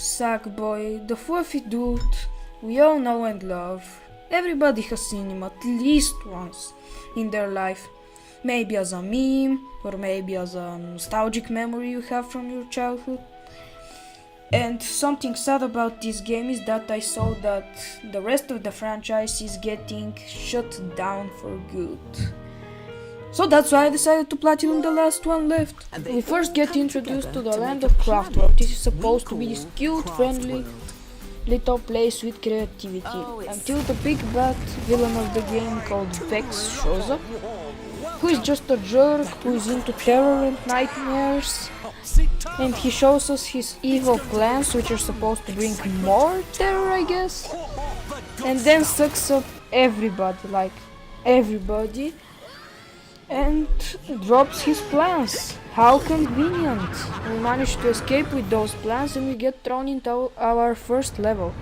Sackboy, the fluffy dude we all know and love. Everybody has seen him at least once in their life. Maybe as a meme, or maybe as a nostalgic memory you have from your childhood. And something sad about this game is that I saw that the rest of the franchise is getting shut down for good. So that's why I decided to platinum the last one left. We first get introduced to the land of Craftworld. This is supposed to be this cute, friendly little place with creativity. Until the big bad villain of the game called Vex shows up, who is just a jerk, who is into terror and nightmares. And he shows us his evil plans, which are supposed to bring more terror, I guess. And then sucks up everybody, like everybody, and drops his plans. How convenient! We managed to escape with those plans and we get thrown into our first level.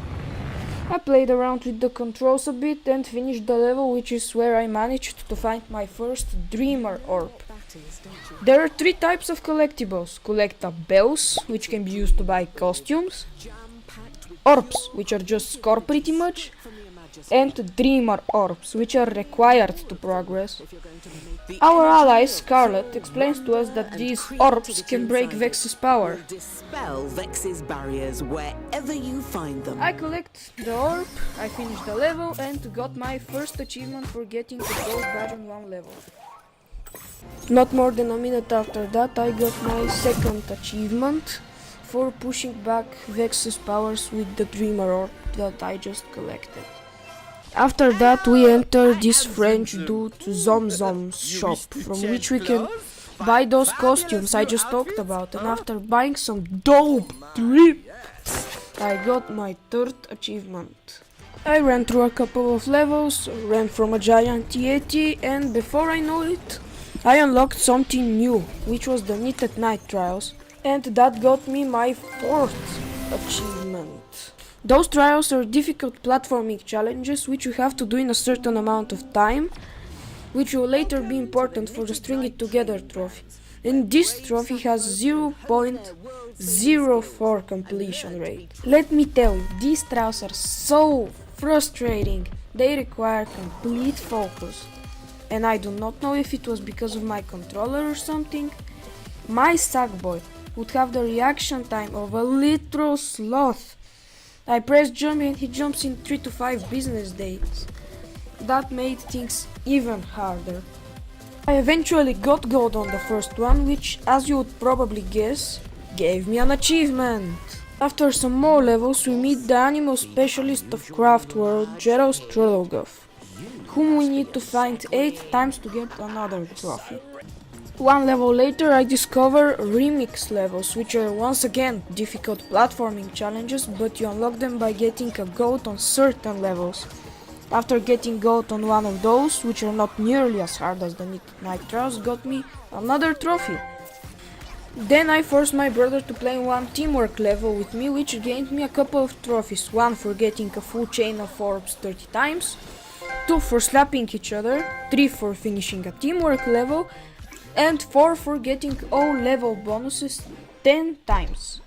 I played around with the controls a bit and finished the level, which is where I managed to find my first Dreamer Orb. There are 3 types of collectibles: collectables, which can be used to buy costumes, orbs, which are just score pretty much, and Dreamer Orbs, which are required to progress. Our ally Scarlet explains to us that these orbs can break Vex's power. Dispel Vex's barriers wherever you find them. I collect the orb, I finish the level and got my first achievement for getting the gold badge on 1 level. Not more than a minute after that I got my second achievement for pushing back Vex's powers with the Dreamer Orb that I just collected. After that we enter this French dude Zom's shop, from which we can buy those costumes I just talked about, and after buying some dope drip, I got my 3rd achievement. I ran through a couple of levels, ran from a giant Yeti, and before I know it, I unlocked something new, which was the Knit at Night trials, and that got me my 4th achievement. Those trials are difficult platforming challenges which you have to do in a certain amount of time, which will later be important for the String It Together trophy. And this trophy has 0.04 completion rate. Let me tell you, these trials are so frustrating. They require complete focus. And I do not know if it was because of my controller or something. My Sackboy would have the reaction time of a literal sloth. I press jump and he jumps in 3 to 5 business days. That made things even harder. I eventually got gold on the first one, which, as you would probably guess, gave me an achievement. After some more levels we meet the animal specialist of Craftworld, Gerald Strelogov, whom we need to find 8 times to get another trophy. 1 level later I discover remix levels, which are once again difficult platforming challenges, but you unlock them by getting a gold on certain levels. After getting gold on one of those, which are not nearly as hard as the Night Trials, got me another trophy. Then I forced my brother to play 1 teamwork level with me, which gained me a couple of trophies: 1 for getting a full chain of orbs 30 times, 2 for slapping each other, 3 for finishing a teamwork level, and 4 for getting all level bonuses 10 times.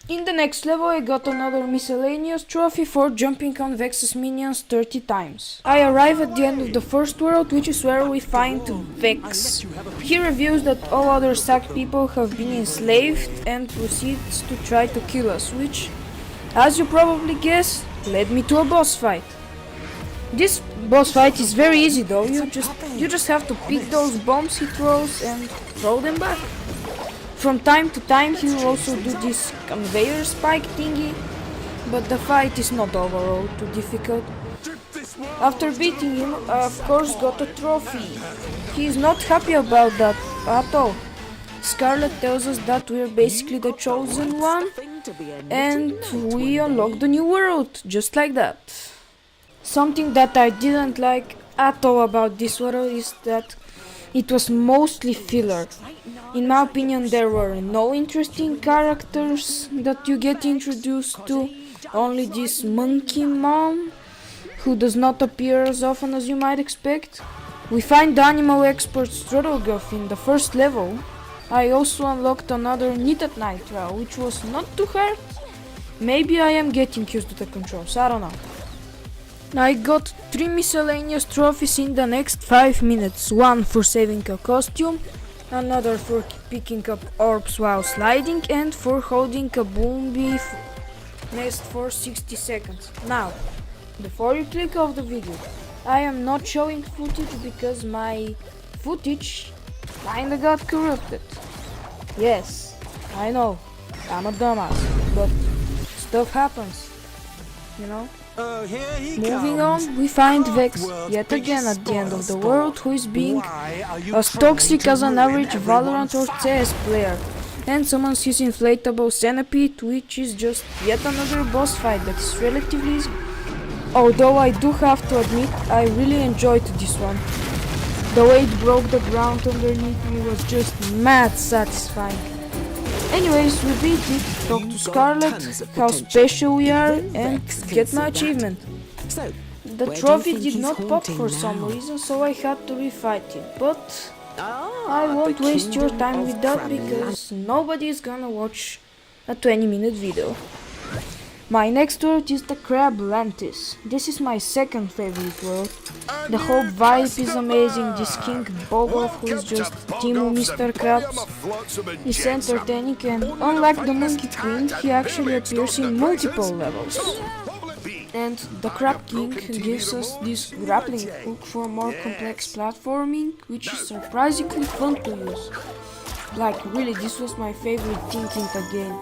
In the next level I got another miscellaneous trophy for jumping on Vex's minions 30 times. I arrive at the end of the first world, which is where we find Vex. He reveals that all other Sack people have been enslaved and proceeds to try to kill us, which, as you probably guessed, led me to a boss fight. This boss fight is very easy though, you just have to pick those bombs he throws and throw them back. From time to time he will also do this conveyor spike thingy, but the fight is not overall too difficult. After beating him, I of course got a trophy. He is not happy about that at all. Scarlet tells us that we're basically the chosen one, and we unlock the new world, just like that. Something that I didn't like at all about this world is that it was mostly filler. In my opinion, there were no interesting characters that you get introduced to, only this monkey mom, who does not appear as often as you might expect. We find the animal expert Strelogov in the first level. I also unlocked another Knit at Night trial, which was not too hard, Maybe I am getting used to the controls, I don't know. I got 3 miscellaneous trophies in the next 5 minutes. One for saving a costume, another for picking up orbs while sliding, and for holding a boomby nest for 60 seconds. Now, before you click off the video, I am not showing footage because my footage kinda got corrupted. Yes, I know, I'm a dumbass, but stuff happens, you know? Moving on, we find Vex yet again at the end of the world, who is being as toxic as an average Valorant or CS player, and summons his inflatable centipede, which is just yet another boss fight that is relatively easy. Although I do have to admit, I really enjoyed this one. The way it broke the ground underneath me was just mad satisfying. Anyways, we beat it, talk to Scarlet, how special we are, and get my achievement. So, The where do you trophy think did he's not pop haunting for now? some reason, so I had to refight it, but I the won't waste your Kingdom time of with that Cramland. because nobody is gonna watch a 20-minute video. My next world is the Crab Lantis. This is my second favorite world. The whole vibe is amazing. This King Bogov, who is just Timu Mr. Krabs, is entertaining, and unlike the Monkey Queen, he actually appears in multiple levels. And the Crab King gives us this grappling hook for more complex platforming, which is surprisingly fun to use. Like, really, this was my favorite thing in the game.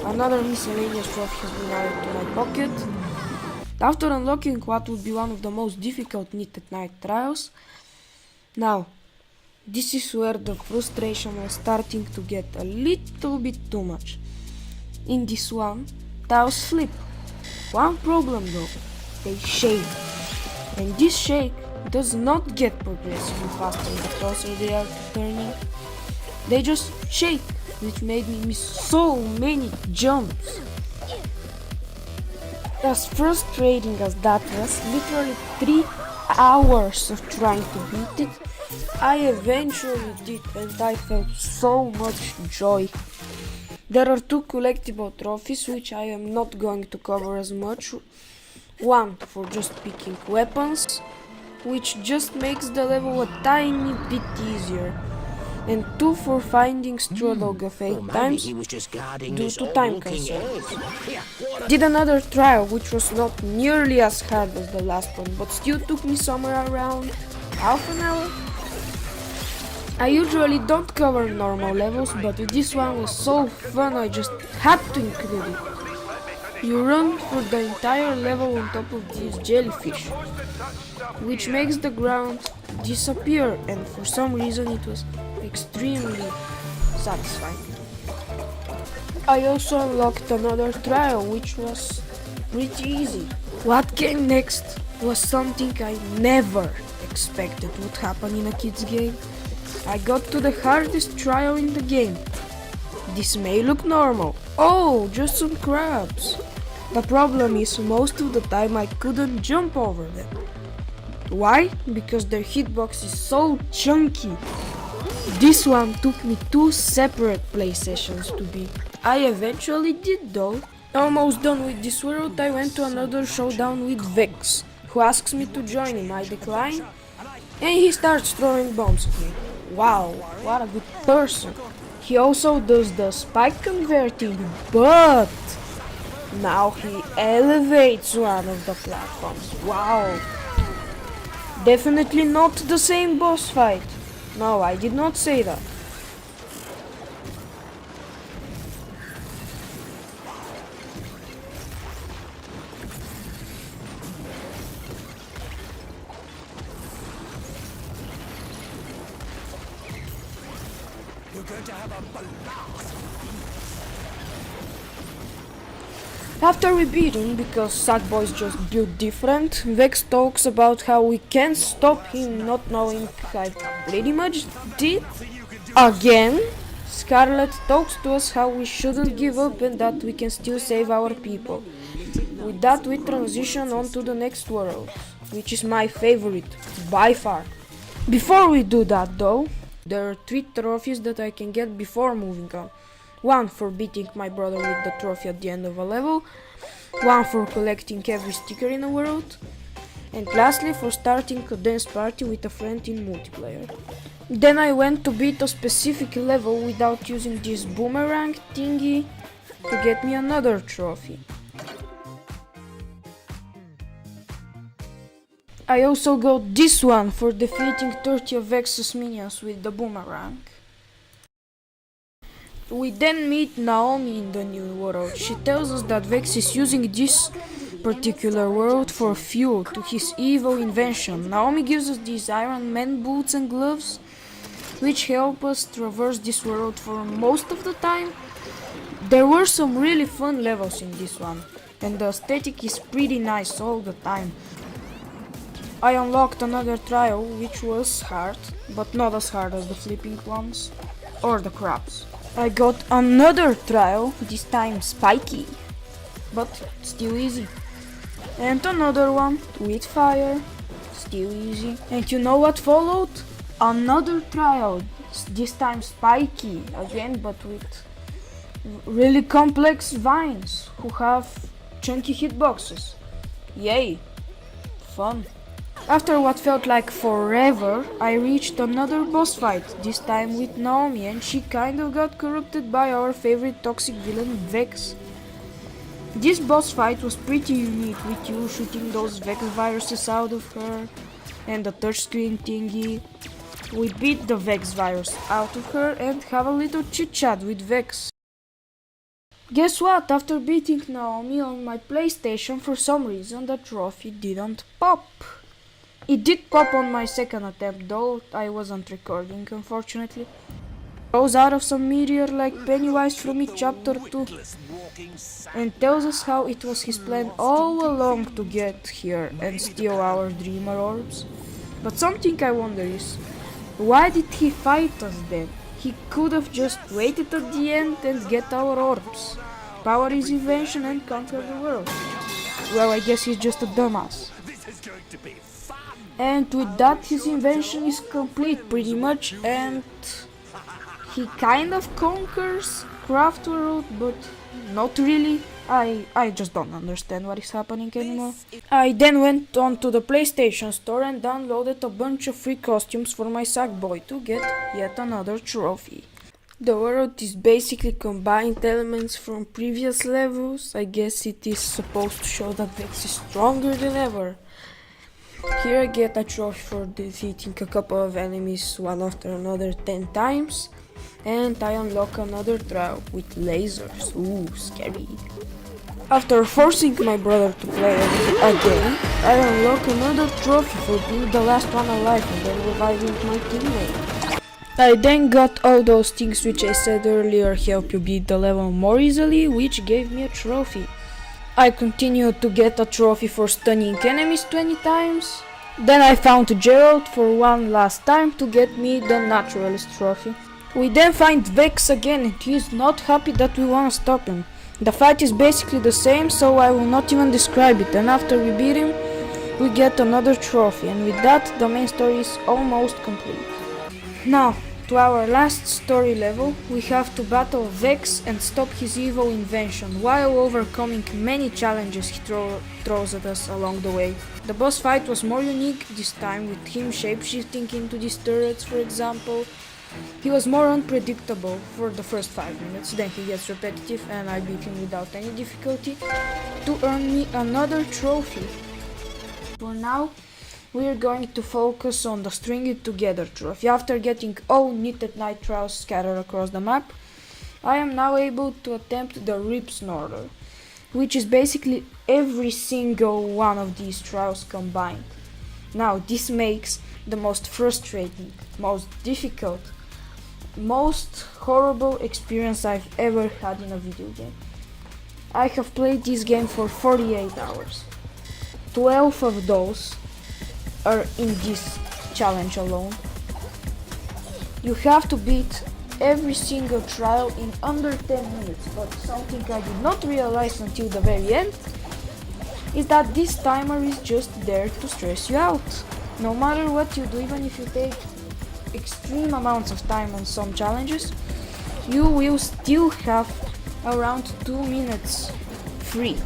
Another miscellaneous trophy has been added to my pocket. After unlocking what would be one of the most difficult Knit at Night trials. Now, this is where the frustration was starting to get a little bit too much. In this one, tiles flip. One problem though, they shake. And this shake does not get progressively faster the closer they are to turning. They just shake, which made me miss so many jumps. As frustrating as that was, literally 3 hours of trying to beat it, I eventually did, and I felt so much joy. There are 2 collectible trophies which I am not going to cover as much. One for just picking weapons, which just makes the level a tiny bit easier, and 2 for finding Strolog of 8 times due to time constraints. Did another trial which was not nearly as hard as the last one, but still took me somewhere around half an hour. I usually don't cover normal levels, but this one was so fun I just had to include it. You run for the entire level on top of these jellyfish, which makes the ground disappear, and for some reason it was extremely satisfying. I also unlocked another trial which was pretty easy. What came next was something I never expected would happen in a kids game. I got to the hardest trial in the game. This may look normal. Oh, just some crabs. The problem is most of the time I couldn't jump over them. Why? Because their hitbox is so chunky. This one took me 2 separate play sessions to beat. I eventually did though. Almost done with this world, I went to another showdown with Vex, who asks me to join him. I decline, and he starts throwing bombs at me. Wow, what a good person. He also does the spike converting, but now he elevates one of the platforms. Wow. Definitely not the same boss fight. No, I did not say that. After we beat him, because Sackboy is just built different, Vex talks about how we can't stop him, not knowing I pretty much did. Again, Scarlet talks to us how we shouldn't give up and that we can still save our people. With that, we transition on to the next world, which is my favorite, by far. Before we do that though, there are 3 trophies that I can get before moving on. One for beating my brother with the trophy at the end of a level, one for collecting every sticker in the world, and lastly for starting a dance party with a friend in multiplayer. Then I went to beat a specific level without using this boomerang thingy to get me another trophy. I also got this one for defeating 30 of Vex's minions with the boomerang. We then meet Naomi in the new world. She tells us that Vex is using this particular world for fuel to his evil invention. Naomi gives us these Iron Man boots and gloves, which help us traverse this world for most of the time. There were some really fun levels in this one, and the aesthetic is pretty nice all the time. I unlocked another trial, which was hard, but not as hard as the flipping ones, or the crabs. I got another trial, this time spiky, but still easy. And another one with fire, still easy. And you know what followed? Another trial, this time spiky again, but with really complex vines who have chunky hitboxes. Yay! Fun. After what felt like forever, I reached another boss fight, this time with Naomi, and she kind of got corrupted by our favorite toxic villain Vex. This boss fight was pretty unique, with you shooting those Vex viruses out of her and the touchscreen thingy. We beat the Vex virus out of her and have a little chit chat with Vex. Guess what? After beating Naomi on my PlayStation, for some reason the trophy didn't pop. It did pop on my second attempt, though I wasn't recording, unfortunately. Rose out of some meteor like Pennywise from it chapter 2 and tells us how it was his plan all along to get here and steal our dreamer orbs. But something I wonder is, why did he fight us then? He could have just waited at the end and get our orbs, power his invention and conquer the world. Well, I guess he's just a dumbass. And with that, his invention is complete pretty much, and he kind of conquers Craft World, but not really. I just don't understand what is happening anymore. I then went on to the PlayStation Store and downloaded a bunch of free costumes for my Sackboy to get yet another trophy. The world is basically combined elements from previous levels. I guess it is supposed to show that Vex is stronger than ever. Here I get a trophy for defeating a couple of enemies one after another 10 times, and I unlock another trial with lasers. Ooh, scary. After forcing my brother to play again, I unlock another trophy for being the last one alive and then reviving my teammate. I then got all those things which I said earlier help you beat the level more easily, which gave me a trophy. I continued to get a trophy for stunning enemies 20 times. Then I found Gerald for one last time to get me the Naturalist trophy. We then find Vex again and he is not happy that we wanna stop him. The fight is basically the same, so I will not even describe it, and after we beat him, we get another trophy, and with that the main story is almost complete. Now, to our last story level, we have to battle Vex and stop his evil invention, while overcoming many challenges he throws at us along the way. The boss fight was more unique this time, with him shapeshifting into these turrets, for example. He was more unpredictable for the first 5 minutes, then he gets repetitive and I beat him without any difficulty to earn me another trophy. For now, we are going to focus on the String It Together trophy. After getting all knitted night trials scattered across the map, I am now able to attempt the Rip Snorter, which is basically every single one of these trials combined. Now, this makes the most frustrating, most difficult, most horrible experience I've ever had in a video game. I have played this game for 48 hours. 12 of those are in this challenge alone. You have to beat every single trial in under 10 minutes, but something I did not realize until the very end is that this timer is just there to stress you out. No matter what you do, even if you take extreme amounts of time on some challenges, you will still have around 2 minutes free.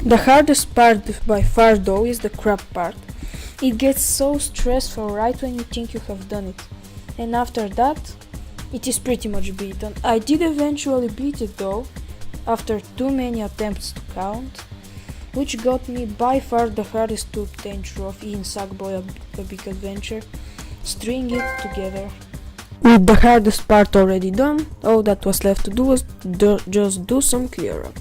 The hardest part by far though is the crab part. It gets so stressful right when you think you have done it, and after that it is pretty much beaten. I did eventually beat it though, after too many attempts to count, which got me by far the hardest to obtain trophy in Sackboy a Big Adventure, string it together. With the hardest part already done, all that was left to do was just do some clear up.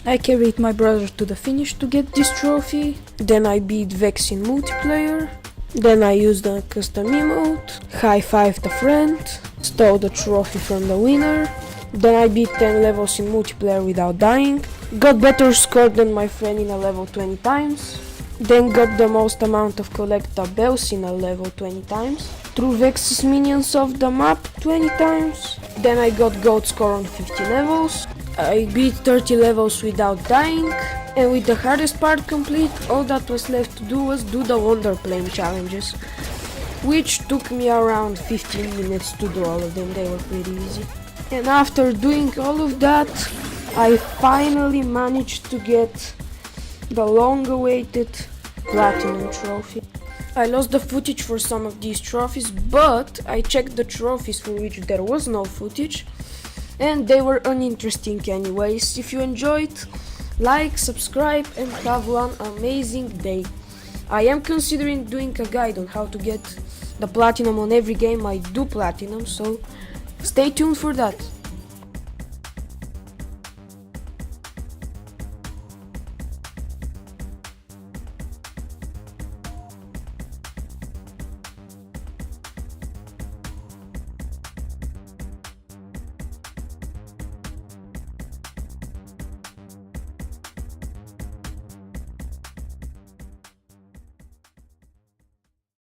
I carried my brother to the finish to get this trophy, then I beat Vex in multiplayer, then I used a custom emote, high-fived a friend, stole the trophy from the winner, then I beat 10 levels in multiplayer without dying, got better score than my friend in a level 20 times, then got the most amount of collectables in a level 20 times, threw Vex's minions off the map 20 times, then I got gold score on 50 levels, I beat 30 levels without dying, and with the hardest part complete, all that was left to do was do the Wonder Plane challenges, which took me around 15 minutes to do all of them. They were pretty easy. And after doing all of that, I finally managed to get the long-awaited Platinum trophy. I lost the footage for some of these trophies, but I checked the trophies for which there was no footage, and they were uninteresting anyways. If you enjoyed, like, subscribe, and have one amazing day. I am considering doing a guide on how to get the platinum on every game I do platinum, so stay tuned for that.